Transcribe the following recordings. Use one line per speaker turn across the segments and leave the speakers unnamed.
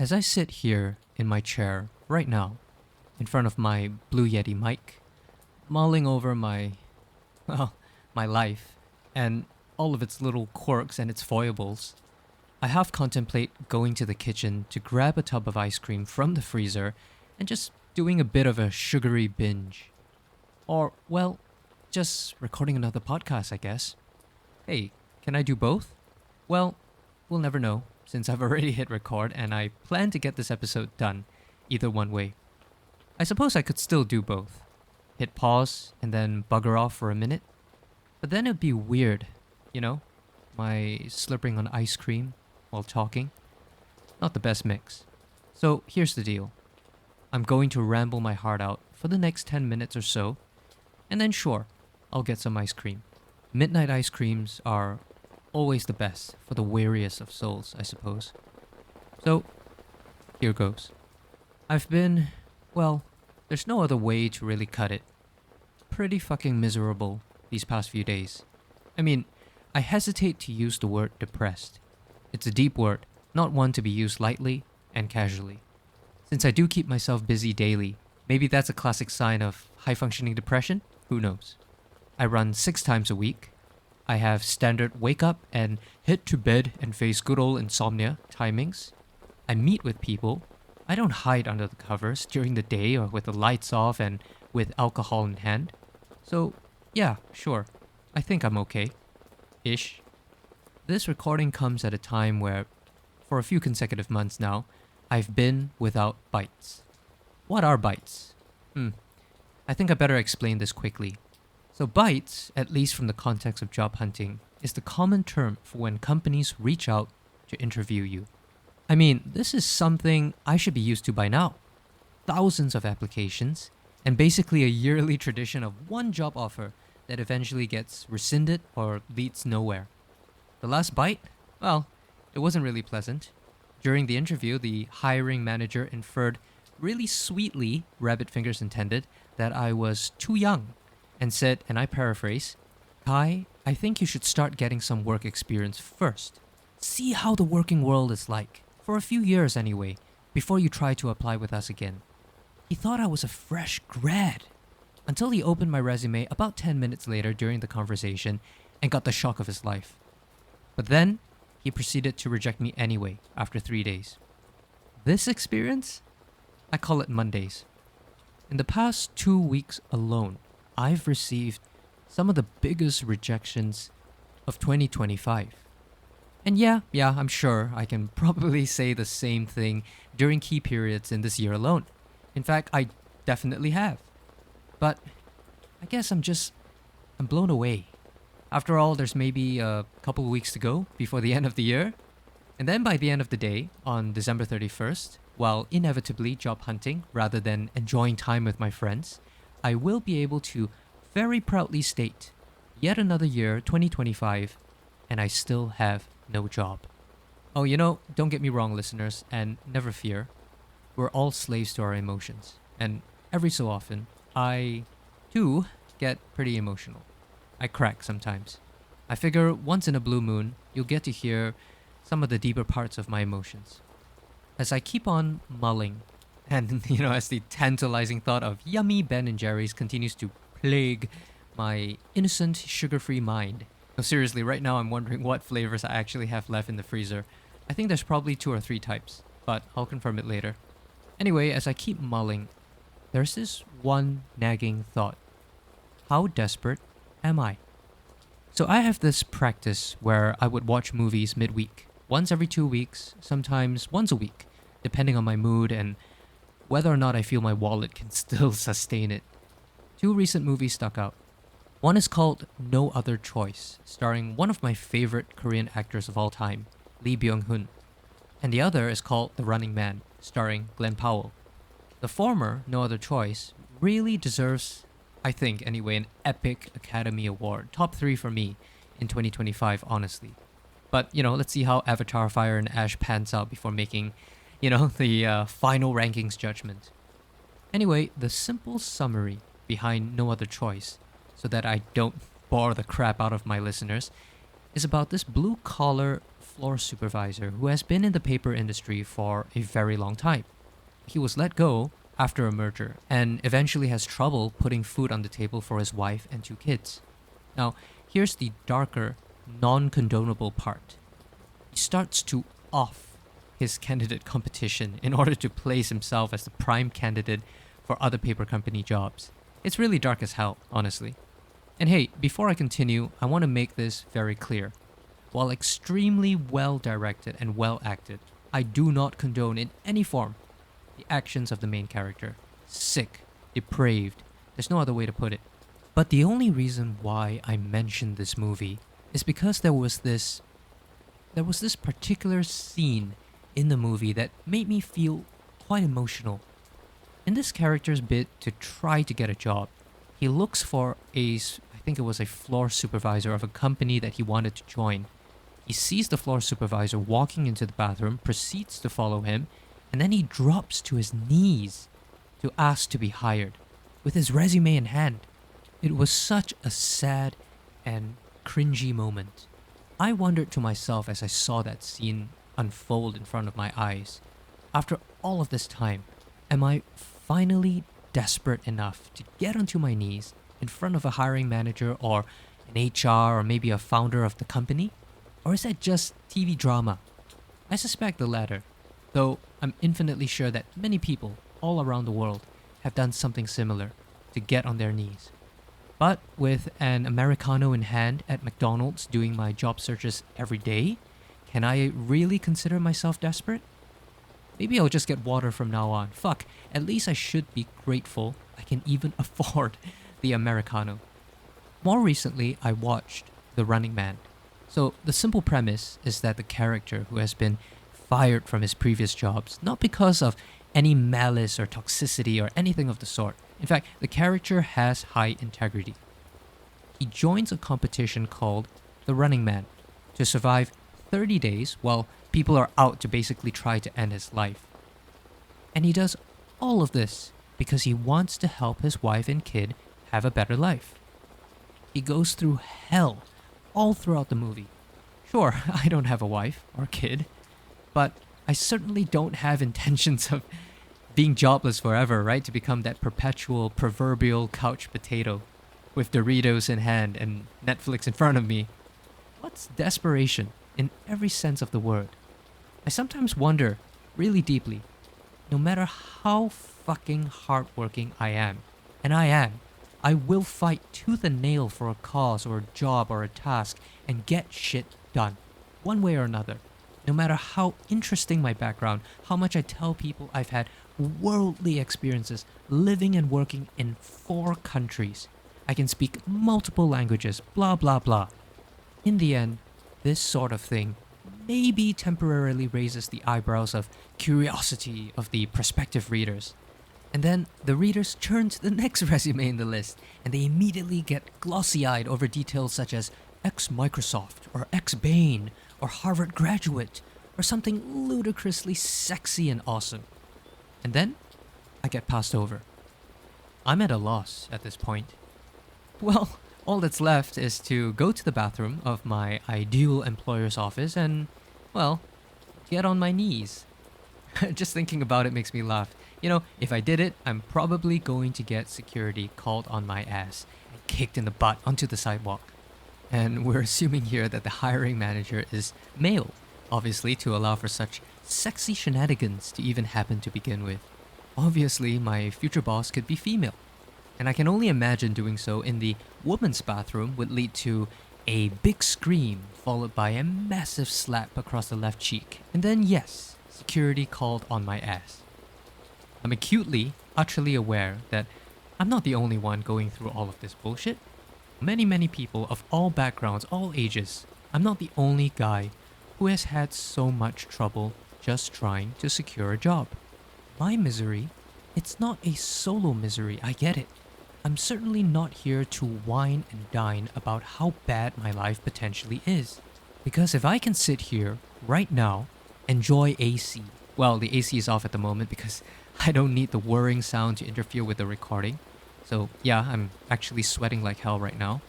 As I sit here in my chair right now, in front of my Blue Yeti mic, mulling over well, my life and all of its little quirks and its foibles, I half contemplate going to the kitchen to grab a tub of ice cream from the freezer and just doing a bit of a sugary binge. Or, well, just recording another podcast, I guess. Hey, can I do both? Well, we'll never know, since I've already hit record and I plan to get this episode done, either one way. I suppose I could still do both. Hit pause and then bugger off for a minute. But then it'd be weird, you know? My slurping on ice cream while talking. Not the best mix. So here's the deal. I'm going to ramble my heart out for the next 10 minutes or so, and then sure, I'll get some ice cream. Midnight ice creams are always the best for the weariest of souls, I suppose. So, here goes. I've been, well, there's no other way to really cut it. Pretty fucking miserable these past few days. I mean, I hesitate to use the word depressed. It's a deep word, not one to be used lightly and casually. Since I do keep myself busy daily, maybe that's a classic sign of high-functioning depression? Who knows? I run 6 times a week. I have standard wake up and hit to bed and face good old insomnia timings. I meet with people. I don't hide under the covers during the day or with the lights off and with alcohol in hand. So, yeah, sure. I think I'm okay. Ish. This recording comes at a time where, for a few consecutive months now, I've been without bites. What are bites? I think I better explain this quickly. So bites, at least from the context of job hunting, is the common term for when companies reach out to interview you. I mean, this is something I should be used to by now. Thousands of applications, and basically a yearly tradition of one job offer that eventually gets rescinded or leads nowhere. The last bite? Well, it wasn't really pleasant. During the interview, the hiring manager inferred, really sweetly, rabbit fingers intended, that I was too young, and said, and I paraphrase, "Kai, I think you should start getting some work experience first. See how the working world is like, for a few years anyway, before you try to apply with us again." He thought I was a fresh grad, until he opened my resume about 10 minutes later during the conversation and got the shock of his life. But then, he proceeded to reject me anyway after 3 days. This experience? I call it Mondays. In the past 2 weeks alone, I've received some of the biggest rejections of 2025. And yeah, I'm sure I can probably say the same thing during key periods in this year alone. In fact, I definitely have. But I guess I'm blown away. After all, there's maybe a couple of weeks to go before the end of the year. And then by the end of the day, on December 31st, while inevitably job hunting rather than enjoying time with my friends, I will be able to very proudly state, yet another year, 2025, and I still have no job. Oh, don't get me wrong, listeners, and never fear. We're all slaves to our emotions. And every so often, I, too, get pretty emotional. I crack sometimes. I figure once in a blue moon, you'll get to hear some of the deeper parts of my emotions. As I keep on mulling, and as the tantalizing thought of yummy Ben & Jerry's continues to plague my innocent, sugar-free mind. No, seriously, right now I'm wondering what flavors I actually have left in the freezer. I think there's probably 2 or 3 types, but I'll confirm it later. Anyway, as I keep mulling, there's this one nagging thought. How desperate am I? So I have this practice where I would watch movies midweek, once every 2 weeks, sometimes once a week, depending on my mood and whether or not I feel my wallet can still sustain it. 2 recent movies stuck out. One is called No Other Choice, starring one of my favorite Korean actors of all time, Lee Byung-hun. And the other is called The Running Man, starring Glenn Powell. The former, No Other Choice, really deserves, I think anyway, an epic Academy Award. Top 3 for me in 2025, honestly. But, let's see how Avatar Fire and Ash pans out before making, the final rankings judgment. Anyway, the simple summary behind No Other Choice, so that I don't bore the crap out of my listeners, is about this blue-collar floor supervisor who has been in the paper industry for a very long time. He was let go after a merger and eventually has trouble putting food on the table for his wife and 2 kids. Now, here's the darker, non condonable part. He starts to off his candidate competition in order to place himself as the prime candidate for other paper company jobs. It's really dark as hell, honestly. And hey, before I continue, I want to make this very clear. While extremely well directed and well acted, I do not condone in any form the actions of the main character. Sick, depraved, there's no other way to put it. But the only reason why I mentioned this movie is because there was this particular scene in the movie that made me feel quite emotional. In this character's bid to try to get a job, he looks for I think it was a floor supervisor of a company that he wanted to join. He sees the floor supervisor walking into the bathroom, proceeds to follow him, and then he drops to his knees to ask to be hired, with his resume in hand. It was such a sad and cringy moment. I wondered to myself as I saw that scene unfold in front of my eyes. After all of this time, am I finally desperate enough to get onto my knees in front of a hiring manager or an HR or maybe a founder of the company? Or is that just TV drama? I suspect the latter, though I'm infinitely sure that many people all around the world have done something similar to get on their knees. But with an Americano in hand at McDonald's doing my job searches every day, can I really consider myself desperate? Maybe I'll just get water from now on. Fuck, at least I should be grateful I can even afford the Americano. More recently, I watched The Running Man. So the simple premise is that the character who has been fired from his previous jobs, not because of any malice or toxicity or anything of the sort. In fact, the character has high integrity. He joins a competition called The Running Man to survive 30 days while people are out to basically try to end his life. And he does all of this because he wants to help his wife and kid have a better life. He goes through hell all throughout the movie. Sure, I don't have a wife or kid, but I certainly don't have intentions of being jobless forever, right? To become that perpetual proverbial couch potato with Doritos in hand and Netflix in front of me. What's desperation in every sense of the word? I sometimes wonder, really deeply, no matter how fucking hardworking I am, and I will fight tooth and nail for a cause or a job or a task and get shit done, one way or another. No matter how interesting my background, how much I tell people I've had worldly experiences living and working in 4 countries. I can speak multiple languages, blah blah blah. In the end, this sort of thing maybe temporarily raises the eyebrows of curiosity of the prospective readers. And then the readers turn to the next resume in the list and they immediately get glossy-eyed over details such as ex-Microsoft or ex-Bain or Harvard graduate or something ludicrously sexy and awesome. And then I get passed over. I'm at a loss at this point. Well, all that's left is to go to the bathroom of my ideal employer's office and, well, get on my knees. Just thinking about it makes me laugh. You know, if I did it, I'm probably going to get security called on my ass and kicked in the butt onto the sidewalk. And we're assuming here that the hiring manager is male, obviously to allow for such sexy shenanigans to even happen to begin with. Obviously, my future boss could be female. And I can only imagine doing so in the woman's bathroom would lead to a big scream followed by a massive slap across the left cheek. And then yes, security called on my ass. I'm acutely, utterly aware that I'm not the only one going through all of this bullshit. Many people of all backgrounds, all ages. I'm not the only guy who has had so much trouble just trying to secure a job. My misery, it's not a solo misery, I get it. I'm certainly not here to whine and dine about how bad my life potentially is. Because if I can sit here right now, enjoy AC. Well, the AC is off at the moment because I don't need the whirring sound to interfere with the recording. So yeah, I'm actually sweating like hell right now.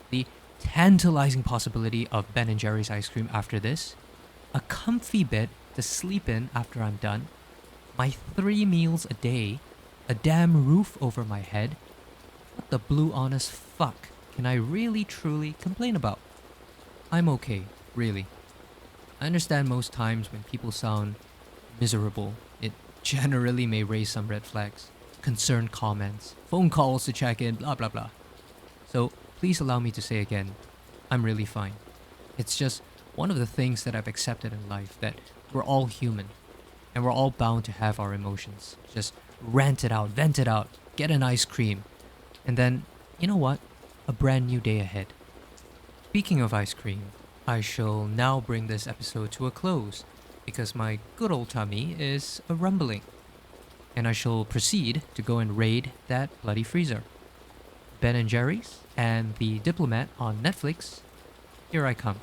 The tantalizing possibility of Ben & Jerry's ice cream after this. a comfy bed to sleep in after I'm done, my 3 meals a day, a damn roof over my head. What the blue honest fuck can I really truly complain about? I'm okay, really. I understand most times when people sound miserable, it generally may raise some red flags, concerned comments, phone calls to check in, blah blah blah. So please allow me to say again, I'm really fine. It's just one of the things that I've accepted in life that we're all human and we're all bound to have our emotions. Just rant it out, vent it out, get an ice cream, and then, you know what? A brand new day ahead. Speaking of ice cream, I shall now bring this episode to a close because my good old tummy is a rumbling, and I shall proceed to go and raid that bloody freezer. Ben and Jerry's and The Diplomat on Netflix. Here I come.